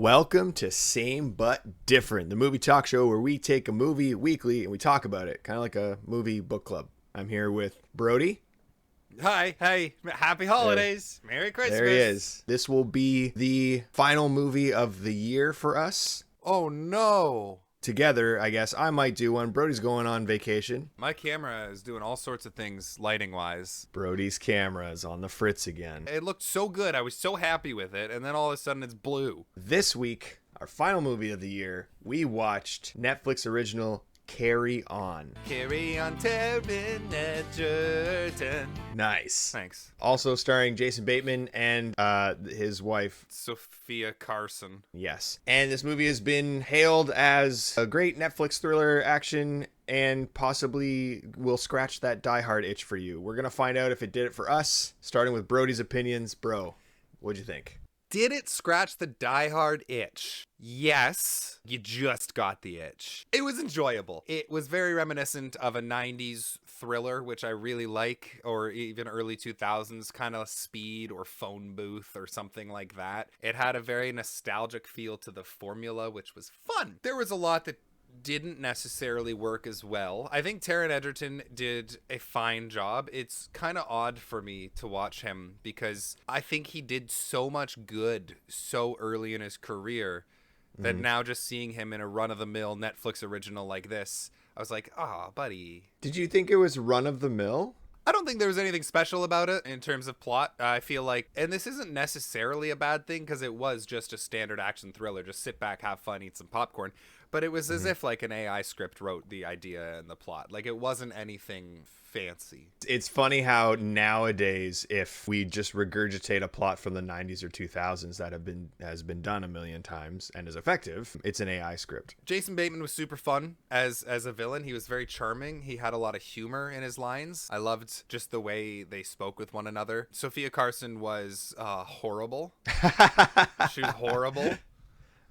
Welcome to Same But Different, the movie talk show where we take a movie weekly and we talk about it, kind of like a movie book club. I'm here with Brody. Hi, hey, happy holidays, Merry Christmas. There he is. This will be the final movie of the year for us. Oh no. Together, I guess. I might do one. Brody's going on vacation. My camera is doing all sorts of things lighting-wise. Brody's camera is on the fritz again. It looked so good. I was so happy with it, and then all of a sudden it's blue. This week, our final movie of the year, we watched Netflix original Carry On. Carry on, Taron Egerton. Nice. Thanks. Also starring Jason Bateman and his wife, Sophia Carson. Yes. And this movie has been hailed as a great Netflix thriller action and possibly will scratch that Die Hard itch for you. We're going to find out if it did it for us, starting with Brody's opinions. Bro, what'd you think? Did it scratch the Die Hard itch? Yes, you just got the itch. It was enjoyable. It was very reminiscent of a 90s thriller, which I really like, or even early 2000s kind of Speed or Phone Booth or something like that. It had a very nostalgic feel to the formula, which was fun. There was a lot that didn't necessarily work as well. I think Taron Egerton did a fine job. It's kind of odd for me to watch him because I think he did so much good so early in his career that now just seeing him in a run-of-the-mill Netflix original like this, I was like, oh, buddy. Did you think it was run-of-the-mill? I don't think there was anything special about it in terms of plot. I feel like, and this isn't necessarily a bad thing because it was just a standard action thriller. Just sit back, have fun, eat some popcorn. But it was as if like an AI script wrote the idea and the plot. Like it wasn't anything fancy. It's funny how nowadays, if we just regurgitate a plot from the 90s or 2000s that has been done a million times and is effective, it's an AI script. Jason Bateman was super fun as a villain. He was very charming. He had a lot of humor in his lines. I loved just the way they spoke with one another. Sophia Carson was horrible. She was horrible.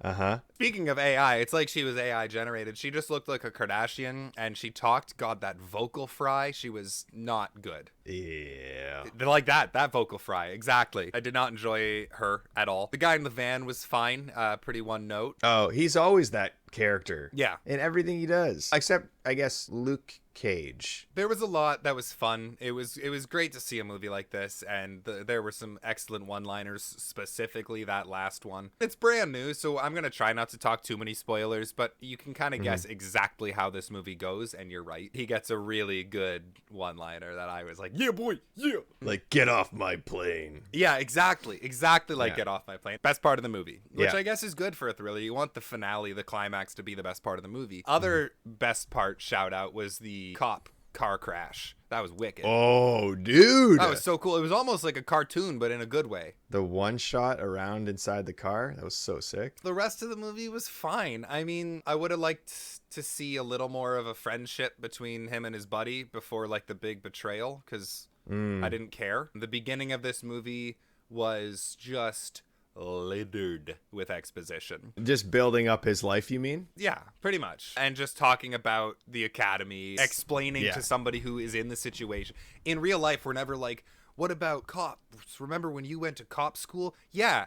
Uh-huh. Speaking of AI, it's like she was AI generated. She just looked like a Kardashian and she talked. God, that vocal fry, she was not good. Yeah. Like that vocal fry. Exactly. I did not enjoy her at all. The guy in the van was fine. Pretty one note. Oh, he's always that character. Yeah. In everything he does. Except, I guess, Luke Cage. There was a lot that was fun. It was great to see a movie like this, and there were some excellent one-liners, specifically that last one. It's brand new, so I'm going to try not to talk too many spoilers, but you can kind of guess exactly how this movie goes, and you're right. He gets a really good one-liner that I was like, yeah, boy, yeah. Like, get off my plane. Yeah, exactly like Yeah. Get Off My Plane. Best part of the movie, which Yeah. I guess is good for a thriller. You want the finale, the climax to be the best part of the movie. Other best part shout out was the cop car crash. That was wicked. Oh, dude. That was so cool. It was almost like a cartoon, but in a good way. The one shot around inside the car, that was so sick. The rest of the movie was fine. I mean, I would have liked to see a little more of a friendship between him and his buddy before like the big betrayal, because I didn't care. The beginning of this movie was just littered with exposition. Just building up his life, you mean? Yeah, pretty much. And just talking about the academy, explaining to somebody who is in the situation. In real life, we're never like, what about cops? Remember when you went to cop school? Yeah.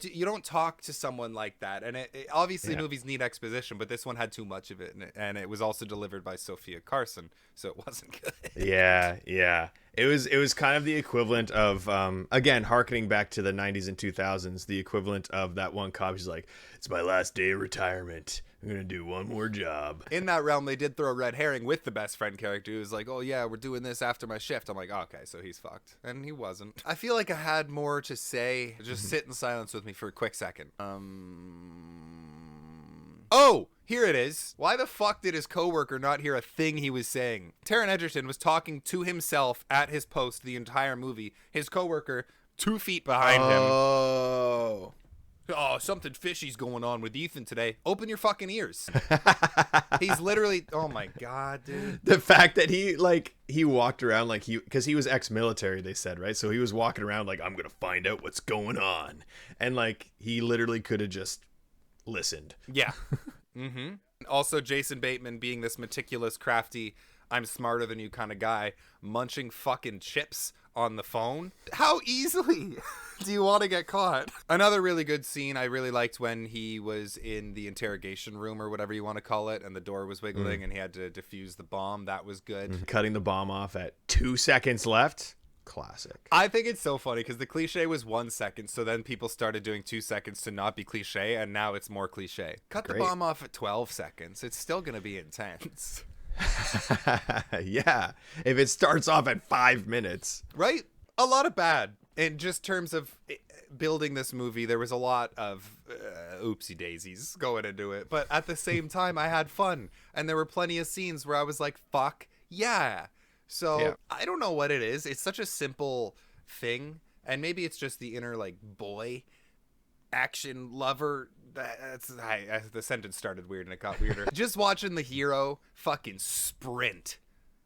You don't talk to someone like that. And obviously movies need exposition, but this one had too much of it. And it was also delivered by Sophia Carson, so it wasn't good. Yeah. It was kind of the equivalent of, again, hearkening back to the 90s and 2000s, the equivalent of that one cop who's like, it's my last day of retirement. I'm going to do one more job. In that realm, they did throw a red herring with the best friend character who was like, oh yeah, we're doing this after my shift. I'm like, oh, okay, so he's fucked. And he wasn't. I feel like I had more to say. Just sit in silence with me for a quick second. Oh, here it is. Why the fuck did his coworker not hear a thing he was saying? Taron Egerton was talking to himself at his post the entire movie. His coworker 2 feet behind him. Oh, something fishy's going on with Ethan today. Open your fucking ears. He's literally, oh my God, dude. The fact that he walked around like because he was ex-military, they said, right? So he was walking around like, I'm going to find out what's going on. And like, he literally could have just listened. Yeah. Also, Jason Bateman being this meticulous, crafty I'm smarter than you kind of guy munching fucking chips on the phone. How easily do you want to get caught? Another really good scene I really liked when he was in the interrogation room or whatever you want to call it, and the door was wiggling and he had to defuse the bomb. That was good. Cutting the bomb off at 2 seconds left. Classic. I think it's so funny because the cliche was 1 second, so then people started doing 2 seconds to not be cliche, and now it's more cliche. Cut the bomb off at 12 seconds. It's still going to be intense. Yeah, if it starts off at 5 minutes. Right? A lot of bad. In just terms of building this movie, there was a lot of oopsie daisies going into it. But at the same time, I had fun. And there were plenty of scenes where I was like, fuck yeah. So yeah. I don't know what it is. It's such a simple thing. And maybe it's just the inner like boy action lover. The sentence started weird and it got weirder. Just watching the hero fucking sprint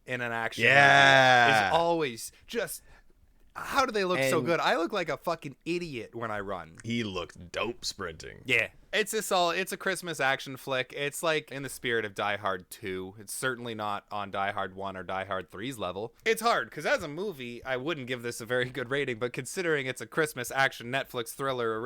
in an action movie is always just, how do they look so good? I look like a fucking idiot when I run. He looked dope sprinting. Yeah. It's a Christmas action flick. It's like in the spirit of Die Hard 2. It's certainly not on Die Hard 1 or Die Hard 3's level. It's hard because as a movie, I wouldn't give this a very good rating, but considering it's a Christmas action Netflix thriller,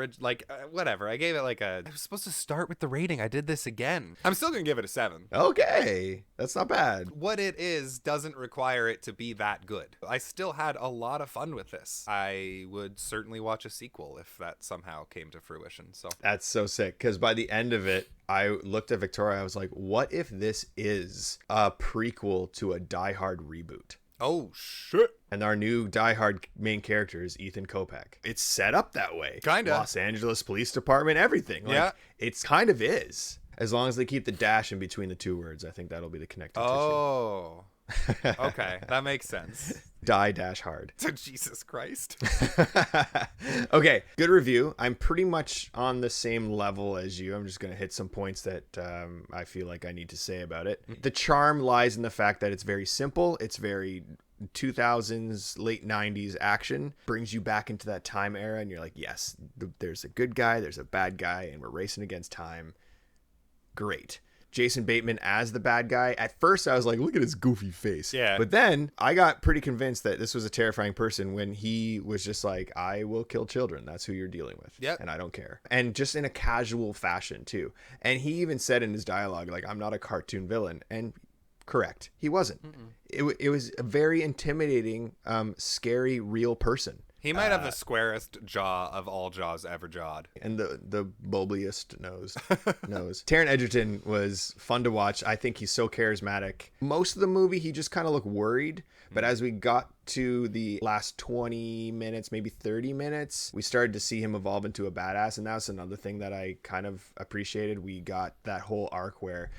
whatever. I gave it I was supposed to start with the rating. I did this again. I'm still going to give it a 7. Okay. That's not bad. What it is doesn't require it to be that good. I still had a lot of fun with this. I would certainly watch a sequel if that somehow came to fruition. So that's so sick. Because by the end of it, I looked at Victoria. I was like, what if this is a prequel to a Die Hard reboot? Oh, shit. And our new Die Hard main character is Ethan Kopech. It's set up that way. Kind of. Los Angeles Police Department, everything. Yeah. It's kind of is. As long as they keep the dash in between the two words, I think that'll be the connective tissue. Oh. Okay, that makes sense. Die dash hard. Jesus Christ. Okay, good review. I'm pretty much on the same level as you. I'm just going to hit some points that I feel like I need to say about it. The charm lies in the fact that it's very simple. It's very 2000s, late 90s action. Brings you back into that time era, and you're like, yes, there's a good guy, there's a bad guy, and we're racing against time. Great. Jason Bateman as the bad guy. At first, I was like, look at his goofy face. Yeah. But then I got pretty convinced that this was a terrifying person when he was just like, I will kill children. That's who you're dealing with. Yep. And I don't care. And just in a casual fashion, too. And he even said in his dialogue, like, I'm not a cartoon villain. And correct. He wasn't. It was a very intimidating, scary, real person. He might have the squarest jaw of all jaws ever jawed. And the bulbiest nose. Taron Egerton was fun to watch. I think he's so charismatic. Most of the movie, he just kind of looked worried. But as we got to the last 20 minutes, maybe 30 minutes, we started to see him evolve into a badass. And that's another thing that I kind of appreciated. We got that whole arc where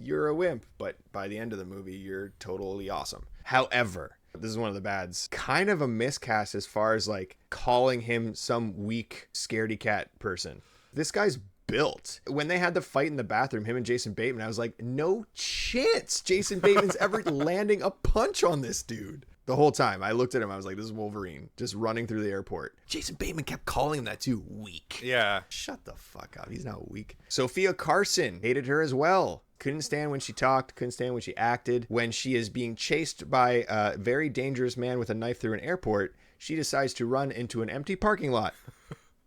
you're a wimp, but by the end of the movie, you're totally awesome. However, this is one of the bads. Kind of a miscast as far as like calling him some weak scaredy cat person. This guy's built. When they had the fight in the bathroom, him and Jason Bateman, I was like, no chance Jason Bateman's ever landing a punch on this dude. The whole time I looked at him, I was like, this is Wolverine just running through the airport. Jason Bateman kept calling him that too. Weak. Yeah. Shut the fuck up. He's not weak. Sophia Carson, hated her as well. Couldn't stand when she talked, couldn't stand when she acted. When she is being chased by a very dangerous man with a knife through an airport, she decides to run into an empty parking lot.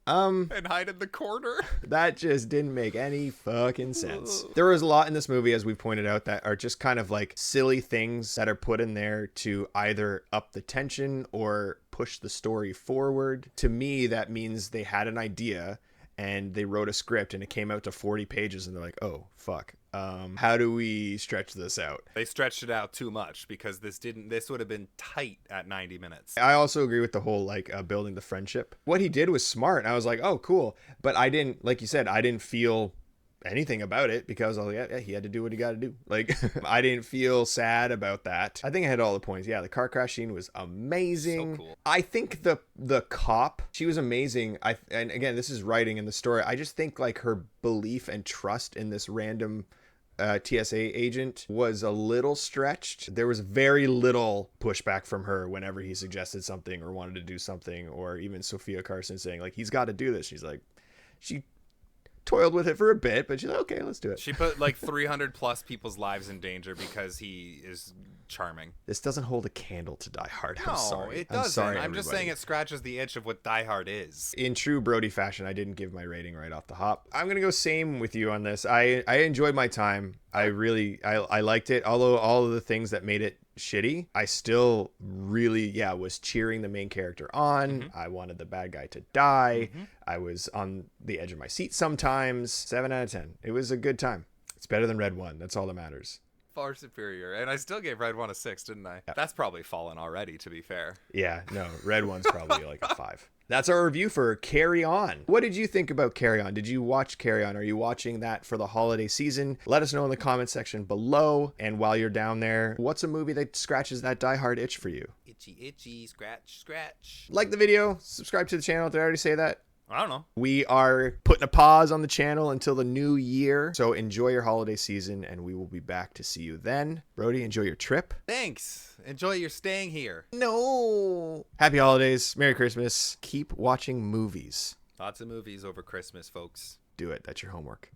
And hide in the corner. That just didn't make any fucking sense. There was a lot in this movie, as we pointed out, that are just kind of like silly things that are put in there to either up the tension or push the story forward. To me, that means they had an idea and they wrote a script and it came out to 40 pages and they're like, oh, fuck. How do we stretch this out? They stretched it out too much because this would have been tight at 90 minutes. I also agree with the whole building the friendship. What he did was smart. And I was like, oh, cool. But I didn't, like you said, I didn't feel anything about it because I was like, yeah, he had to do what he got to do. Like, I didn't feel sad about that. I think I had all the points. Yeah, the car crash scene was amazing. So cool. I think the cop, she was amazing. And again, this is writing in the story. I just think like her belief and trust in this random TSA agent was a little stretched. There was very little pushback from her whenever he suggested something or wanted to do something, or even Sophia Carson saying like, he's got to do this. She's like, she toiled with it for a bit, but she's like, okay, let's do it. She put like 300 plus people's lives in danger because he is charming. This doesn't hold a candle to Die Hard. I'm No, sorry. it doesn't. I'm sorry, I'm just everybody. saying it scratches the itch of what Die Hard is. In true Brody fashion, I didn't give my rating right off the hop. I'm gonna go same with you on this. I enjoyed my time. I liked it. Although all of the things that made it shitty, I still really was cheering the main character on. I wanted the bad guy to die. I was on the edge of my seat sometimes. 7 out of 10. It was a good time. It's better than Red One. That's all that matters. Far superior. And I still gave Red One a 6, didn't I? Yeah. That's probably fallen already, to be fair. Yeah, no, Red One's probably like a 5. That's our review for Carry On. What did you think about Carry On? Did you watch Carry On? Are you watching that for the holiday season? Let us know in the comment section below. And while you're down there, what's a movie that scratches that Die Hard itch for you? Itchy, itchy, scratch, scratch. Like the video, subscribe to the channel. Did I already say that? I don't know. We are putting a pause on the channel until the new year. So enjoy your holiday season and we will be back to see you then. Brody, enjoy your trip. Thanks. Enjoy your staying here. No. Happy holidays. Merry Christmas. Keep watching movies. Lots of movies over Christmas, folks. Do it. That's your homework.